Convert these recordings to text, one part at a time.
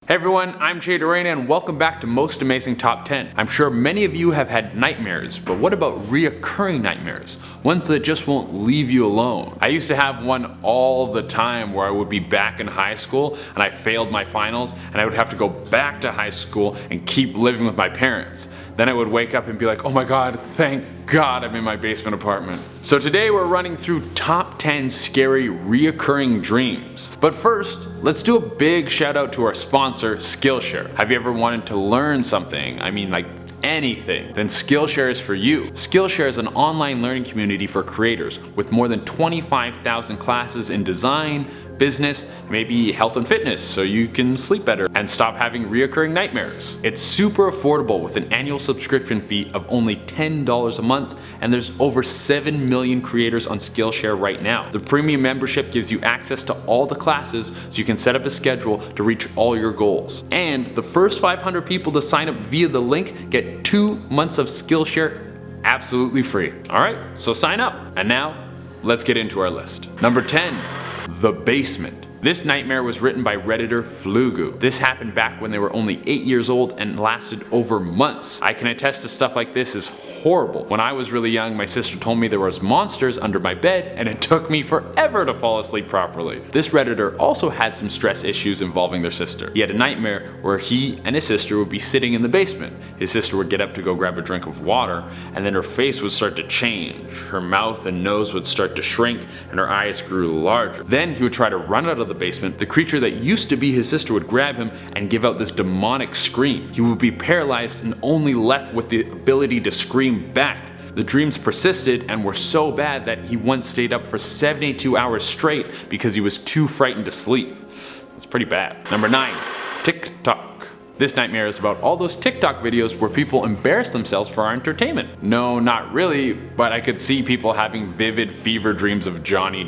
Hey everyone, I'm Jay Dorena and welcome back to Most Amazing Top 10. I'm sure many of you have had nightmares, but what about reoccurring nightmares? Ones that just won't leave you alone. I used to have one all the time where I would be back in high school and I failed my finals and I would have to go back to high school and keep living with my parents. Then I would wake up and be like, oh my god, thank God I'm in my basement apartment. So today we're running through top 10 scary reoccurring dreams. But first, let's do a big shout out to our sponsor, Skillshare. Have you ever wanted to learn something? I mean, like anything, then Skillshare is for you. Skillshare is an online learning community for creators with more than 25,000 classes in design, business, maybe health and fitness so you can sleep better and stop having reoccurring nightmares. It's super affordable with an annual subscription fee of only $10 a month, and there's over 7 million creators on Skillshare right now. The premium membership gives you access to all the classes so you can set up a schedule to reach all your goals. And the first 500 people to sign up via the link get 2 months of Skillshare absolutely free. Alright, so sign up. And now, let's get into our list. Number 10. The Basement. This nightmare was written by Redditor Flugu. This happened back when they were only 8 years old and lasted over months. I can attest to stuff like this is horrible. When I was really young, my sister told me there was monsters under my bed and it took me forever to fall asleep properly. This Redditor also had some stress issues involving their sister. He had a nightmare where he and his sister would be sitting in the basement. His sister would get up to go grab a drink of water and then her face would start to change. Her mouth and nose would start to shrink and her eyes grew larger. Then he would try to run out of the basement. The creature that used to be his sister would grab him and give out this demonic scream. He would be paralyzed and only left with the ability to scream back. The dreams persisted and were so bad that he once stayed up for 72 hours straight because he was too frightened to sleep. It's pretty bad. Number 9. TikTok. This nightmare is about all those TikTok videos where people embarrass themselves for our entertainment. No, not really, but I could see people having vivid fever dreams of Johnny.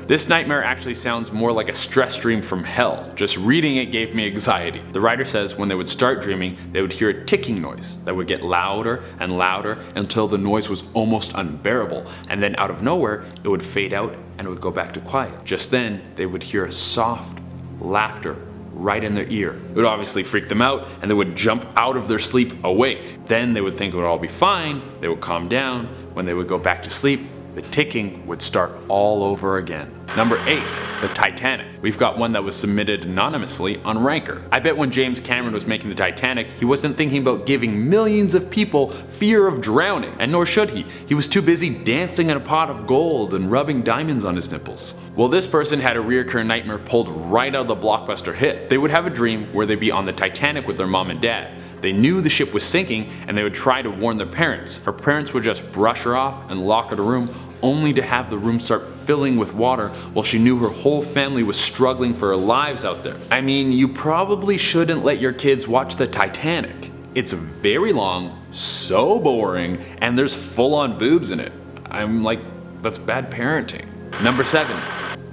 This nightmare actually sounds more like a stress dream from hell. Just reading it gave me anxiety. The writer says when they would start dreaming, they would hear a ticking noise that would get louder and louder until the noise was almost unbearable, and then out of nowhere, it would fade out and it would go back to quiet. Just then, they would hear a soft laughter right in their ear. It would obviously freak them out and they would jump out of their sleep awake. Then they would think it would all be fine, they would calm down. When they would go back to sleep, the ticking would start all over again. Number 8. The Titanic. We've got one that was submitted anonymously on Ranker. I bet when James Cameron was making the Titanic, he wasn't thinking about giving millions of people fear of drowning, and nor should he. He was too busy dancing in a pot of gold and rubbing diamonds on his nipples. Well, this person had a reoccurring nightmare pulled right out of the blockbuster hit. They would have a dream where they'd be on the Titanic with their mom and dad. They knew the ship was sinking and they would try to warn their parents. Her parents would just brush her off and lock her to a room, only to have the room start filling with water while she knew her whole family was struggling for their lives out there. I mean, you probably shouldn't let your kids watch the Titanic. It's very long, so boring, and there's full-on boobs in it. I'm like, that's bad parenting. Number 7.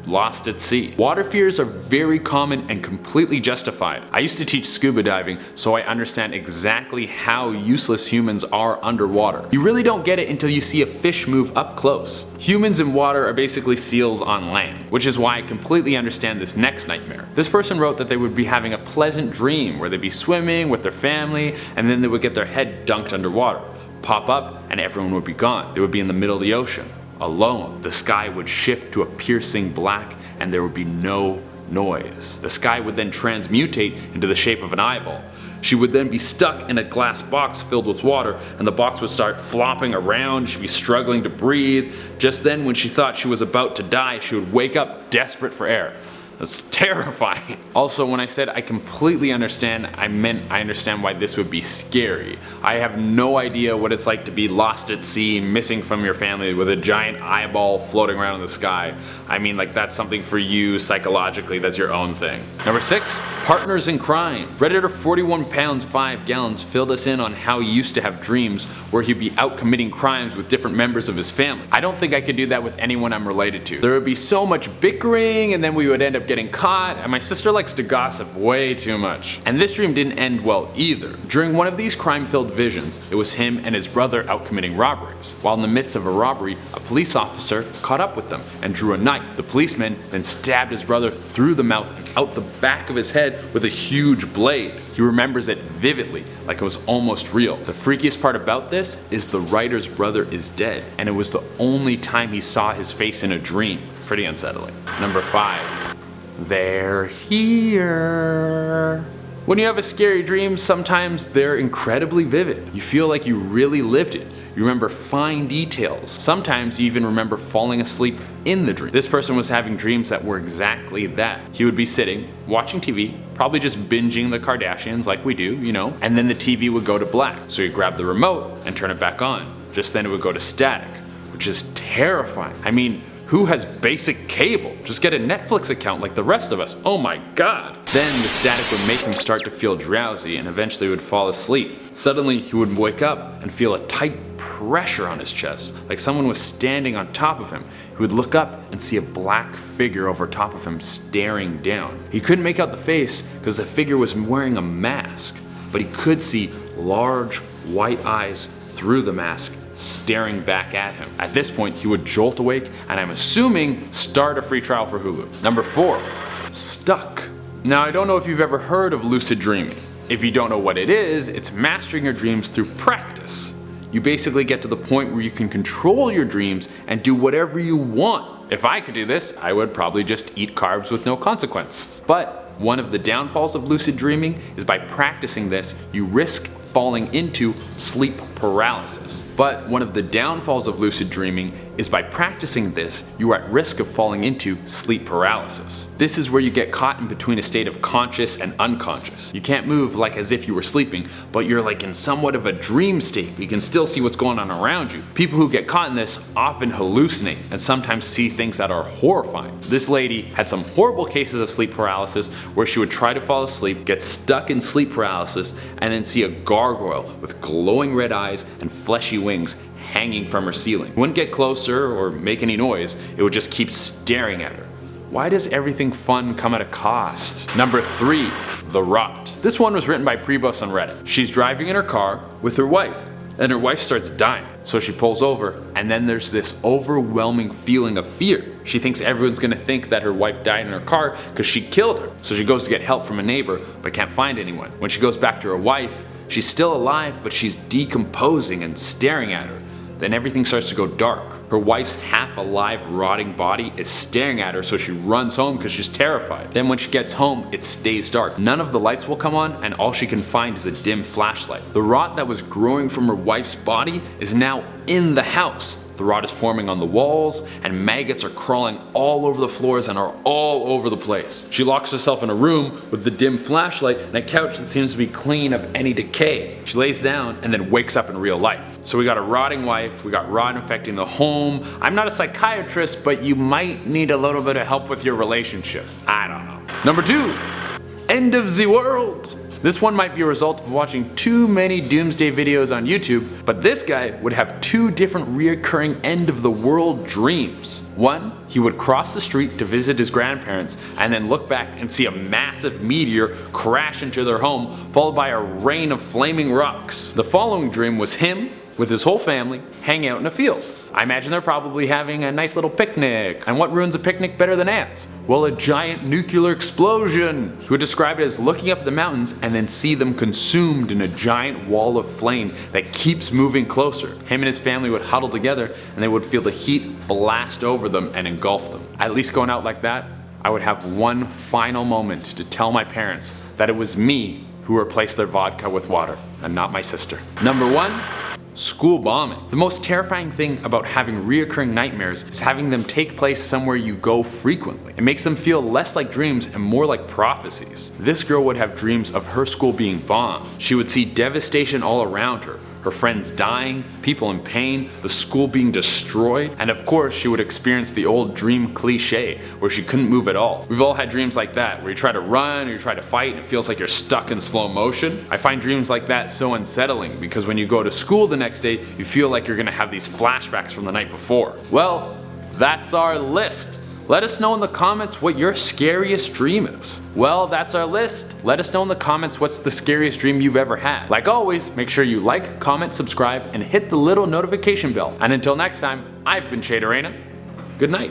Lost at sea. Water fears are very common and completely justified. I used to teach scuba diving, so I understand exactly how useless humans are underwater. You really don't get it until you see a fish move up close. Humans in water are basically seals on land, which is why I completely understand this next nightmare. This person wrote that they would be having a pleasant dream where they'd be swimming with their family and then they would get their head dunked underwater, pop up, and everyone would be gone. They would be in the middle of the ocean. Alone. The sky would shift to a piercing black and there would be no noise. The sky would then transmutate into the shape of an eyeball. She would then be stuck in a glass box filled with water and the box would start flopping around. She'd be struggling to breathe. Just then, when she thought she was about to die, she would wake up desperate for air. That's terrifying. Also, when I said I completely understand, I meant I understand why this would be scary. I have no idea what it's like to be lost at sea, missing from your family with a giant eyeball floating around in the sky. I mean, like, that's something for you psychologically, that's your own thing. Number 6, partners in crime. Redditor 41 pounds 5 gallons filled us in on how he used to have dreams where he'd be out committing crimes with different members of his family. I don't think I could do that with anyone I'm related to. There would be so much bickering and then we would end up getting caught, and my sister likes to gossip way too much. And this dream didn't end well either. During one of these crime-filled visions, it was him and his brother out committing robberies. While in the midst of a robbery, a police officer caught up with them and drew a knife. The policeman then stabbed his brother through the mouth and out the back of his head with a huge blade. He remembers it vividly, like it was almost real. The freakiest part about this is the writer's brother is dead, and it was the only time he saw his face in a dream. Pretty unsettling. Number 5. They're here. When you have a scary dream, sometimes they're incredibly vivid. You feel like you really lived it. You remember fine details. Sometimes you even remember falling asleep in the dream. This person was having dreams that were exactly that. He would be sitting, watching TV, probably just binging the Kardashians like we do, you know, and then the TV would go to black. So he'd grab the remote and turn it back on. Just then it would go to static, which is terrifying. I mean, who has basic cable? Just get a Netflix account like the rest of us. Oh my god. Then the static would make him start to feel drowsy and eventually would fall asleep. Suddenly he would wake up and feel a tight pressure on his chest, like someone was standing on top of him. He would look up and see a black figure over top of him staring down. He couldn't make out the face because the figure was wearing a mask, but he could see large white eyes through the mask staring back at him. At this point, he would jolt awake and I'm assuming start a free trial for Hulu. Number 4. Stuck. Now, I don't know if you've ever heard of lucid dreaming. If you don't know what it is, it's mastering your dreams through practice. You basically get to the point where you can control your dreams and do whatever you want. If I could do this, I would probably just eat carbs with no consequence. But one of the downfalls of lucid dreaming is by practicing this, you risk falling into sleep paralysis. But one of the downfalls of lucid dreaming is by practicing this, you are at risk of falling into sleep paralysis. This is where you get caught in between a state of conscious and unconscious. You can't move like as if you were sleeping, but you're like in somewhat of a dream state. You can still see what's going on around you. People who get caught in this often hallucinate and sometimes see things that are horrifying. This lady had some horrible cases of sleep paralysis where she would try to fall asleep, get stuck in sleep paralysis, and then see a gargoyle with glowing red eyes and fleshy wings hanging from her ceiling. It wouldn't get closer or make any noise, it would just keep staring at her. Why does everything fun come at a cost? Number 3. The Rot. This one was written by Prebos on Reddit. She's driving in her car with her wife, and her wife starts dying. So she pulls over, and then there's this overwhelming feeling of fear. She thinks everyone's gonna think that her wife died in her car because she killed her. So she goes to get help from a neighbor, but can't find anyone. When she goes back to her wife, she's still alive, but she's decomposing and staring at her. Then everything starts to go dark. Her wife's half-alive, rotting body is staring at her, so she runs home because she's terrified. Then when she gets home, it stays dark. None of the lights will come on, and all she can find is a dim flashlight. The rot that was growing from her wife's body is now in the house. The rot is forming on the walls, and maggots are crawling all over the floors and are all over the place. She locks herself in a room with the dim flashlight and a couch that seems to be clean of any decay. She lays down and then wakes up in real life. So we got a rotting wife, we got rot infecting the home. I'm not a psychiatrist, but you might need a little bit of help with your relationship. I don't know. Number 2. End of the world. This one might be a result of watching too many doomsday videos on YouTube, but this guy would have 2 different reoccurring end of the world dreams. One, he would cross the street to visit his grandparents and then look back and see a massive meteor crash into their home, followed by a rain of flaming rocks. The following dream was him with his whole family hanging out in a field. I imagine they're probably having a nice little picnic. And what ruins a picnic better than ants? Well, a giant nuclear explosion. He would describe it as looking up at the mountains and then see them consumed in a giant wall of flame that keeps moving closer. Him and his family would huddle together and they would feel the heat blast over them and engulf them. At least going out like that, I would have one final moment to tell my parents that it was me who replaced their vodka with water and not my sister. Number 1. School bombing. The most terrifying thing about having reoccurring nightmares is having them take place somewhere you go frequently. It makes them feel less like dreams and more like prophecies. This girl would have dreams of her school being bombed. She would see devastation all around her. Her friends dying, people in pain, the school being destroyed, and of course she would experience the old dream cliche where she couldn't move at all. We've all had dreams like that where you try to run or you try to fight and it feels like you're stuck in slow motion. I find dreams like that so unsettling because when you go to school the next day you feel like you're gonna have these flashbacks from the night before. Well, that's our list. Let us know in the comments what your scariest dream is. Well, that's our list. Let us know in the comments what's the scariest dream you've ever had. Like always, make sure you like, comment, subscribe, and hit the little notification bell. And until next time, I've been TITANIC. Good night.